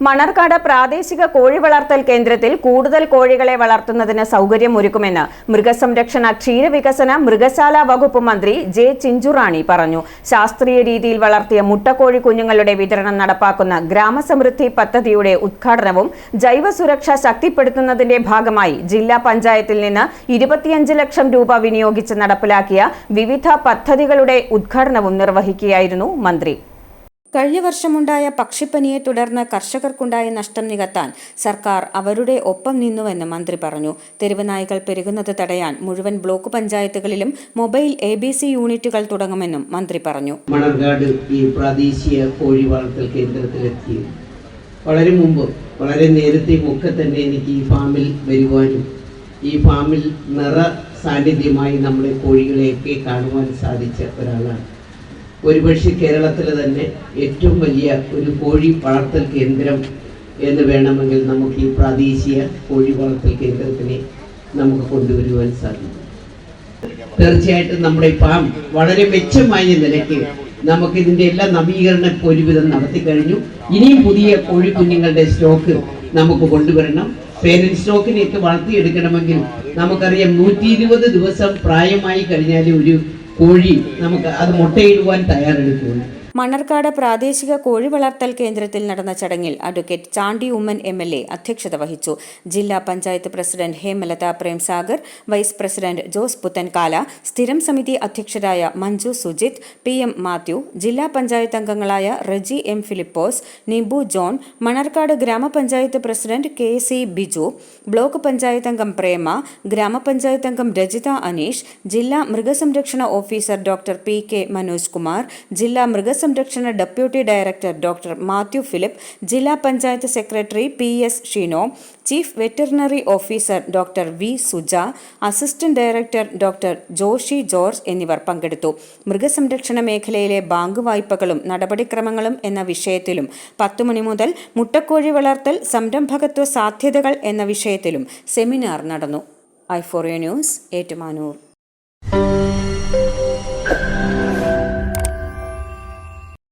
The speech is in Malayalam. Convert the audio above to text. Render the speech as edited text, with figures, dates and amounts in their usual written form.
മണർക്കാട് പ്രാദേശിക കോഴി വളർത്തൽ കേന്ദ്രത്തിൽ കൂടുതൽ കോഴികളെ വളർത്തുന്നതിന് സൗകര്യമൊരുക്കുമെന്ന് മൃഗസംരക്ഷണ ക്ഷീരവികസന മൃഗശാല വകുപ്പ് മന്ത്രി ജെ ചിഞ്ചുറാണി പറഞ്ഞു. ശാസ്ത്രീയ രീതിയിൽ വളർത്തിയ മുട്ടക്കോഴി കുഞ്ഞുങ്ങളുടെ വിതരണം നടപ്പാക്കുന്ന ഗ്രാമസമൃദ്ധി പദ്ധതിയുടെ ഉദ്ഘാടനവും ജൈവ സുരക്ഷ ശക്തിപ്പെടുത്തുന്നതിന്റെ ഭാഗമായി ജില്ലാ പഞ്ചായത്തിൽ നിന്ന് 25 ലക്ഷം രൂപ വിനിയോഗിച്ച് നടപ്പിലാക്കിയ വിവിധ പദ്ധതികളുടെ ഉദ്ഘാടനവും നിർവഹിക്കുകയായിരുന്നു മന്ത്രി. കഴിഞ്ഞ വർഷമുണ്ടായ പക്ഷിപ്പനിയെ തുടർന്ന് കർഷകർക്കുണ്ടായ നഷ്ടം നികത്താൻ സർക്കാർ അവരുടെ ഒപ്പം നിന്നുവെന്ന് മന്ത്രി പറഞ്ഞു. തെരുവ് നായ്ക്കൾ പെരുകുന്നത് തടയാൻ മുഴുവൻ ബ്ലോക്ക് പഞ്ചായത്തുകളിലും മൊബൈൽ ABC യൂണിറ്റുകൾ തുടങ്ങുമെന്നും മന്ത്രി പറഞ്ഞു. മണർക്കാട് ഈ പ്രാദേശിക കോഴി വളർത്തൽ കേന്ദ്രത്തിലെത്തി വളരെ മുമ്പ് വളരെ നേരത്തെ ഒക്കെ തന്നെ എനിക്ക് ഈ ഫാമിൽ വരുവാനും ഈ ഫാമിൽ നിറ സാന്നിധ്യമായി നമ്മളെ കോഴികളെയൊക്കെ കാണുവാൻ സാധിച്ച ഒരാളാണ്. ഒരുപക്ഷെ കേരളത്തിലെ തന്നെ ഏറ്റവും വലിയ ഒരു കോഴി വളർത്തൽ കേന്ദ്രം എന്ന് വേണമെങ്കിൽ നമുക്ക് ഈ പ്രാദേശിക കോഴി വളർത്തൽ കേന്ദ്രത്തിനെ നമുക്ക് കൊണ്ടുവരുവാൻ സാധിക്കും. തീർച്ചയായിട്ടും നമ്മുടെ ഫാം വളരെ മെച്ചമായ നിലയ്ക്ക് നമുക്ക് ഇതിൻ്റെ എല്ലാ നവീകരണം ഒരുവിധം നടത്തി കഴിഞ്ഞു. ഇനിയും പുതിയ കോഴി കുഞ്ഞുങ്ങളുടെ സ്റ്റോക്ക് നമുക്ക് കൊണ്ടുവരണം. പേരന്റ് സ്റ്റോക്കിനെയൊക്കെ വളർത്തിയെടുക്കണമെങ്കിൽ നമുക്കറിയാം 120 ദിവസം പ്രായമായി കഴിഞ്ഞാൽ ഒരു കോഴി നമുക്ക് അത് മുട്ടയിടുവാൻ തയ്യാറെടുക്കുകയുള്ളൂ. മണർക്കാട് പ്രാദേശിക കോഴി വളർത്തൽ കേന്ദ്രത്തിൽ നടന്ന ചടങ്ങിൽ അഡ്വക്കേറ്റ് ചാണ്ടി ഉമ്മൻ MLA അധ്യക്ഷത വഹിച്ചു. ജില്ലാ panchayat president Hemalatha Premsagar, vice president Jose Puthenkala, സ്ഥിരം സമിതി അധ്യക്ഷരായ മഞ്ജു സുജിത്, PM മാത്യു, ജില്ലാ പഞ്ചായത്ത് അംഗങ്ങളായ റജി M ഫിലിപ്പോസ്, നിബു ജോൺ, മണർക്കാട് ഗ്രാമപഞ്ചായത്ത് president KC Biju, block panchayat അംഗം പ്രേമ, ഗ്രാമപഞ്ചായത്ത് അംഗം രജിത അനീഷ്, ജില്ലാ മൃഗസംരക്ഷണ officer doctor PK Manoj Kumar, ജില്ലാ മൃഗസംരക്ഷണ deputy director doctor Mathew Philip, ജില്ലാ panchayat secretary PS Shino, chief veterinary officer doctor V Suja, assistant director doctor Joshi George എന്നിവർ പങ്കെടുത്തു. മൃഗസംരക്ഷണ മേഖലയിലെ ബാങ്ക് വായ്പകളും നടപടിക്രമങ്ങളും എന്ന വിഷയത്തിലും 10 മണി മുതൽ മുട്ടക്കോഴി വളർത്തൽ സംരംഭകത്വ സാധ്യതകൾ എന്ന വിഷയത്തിലും സെമിനാർ നടന്നു. i4A news, Ettumanoor.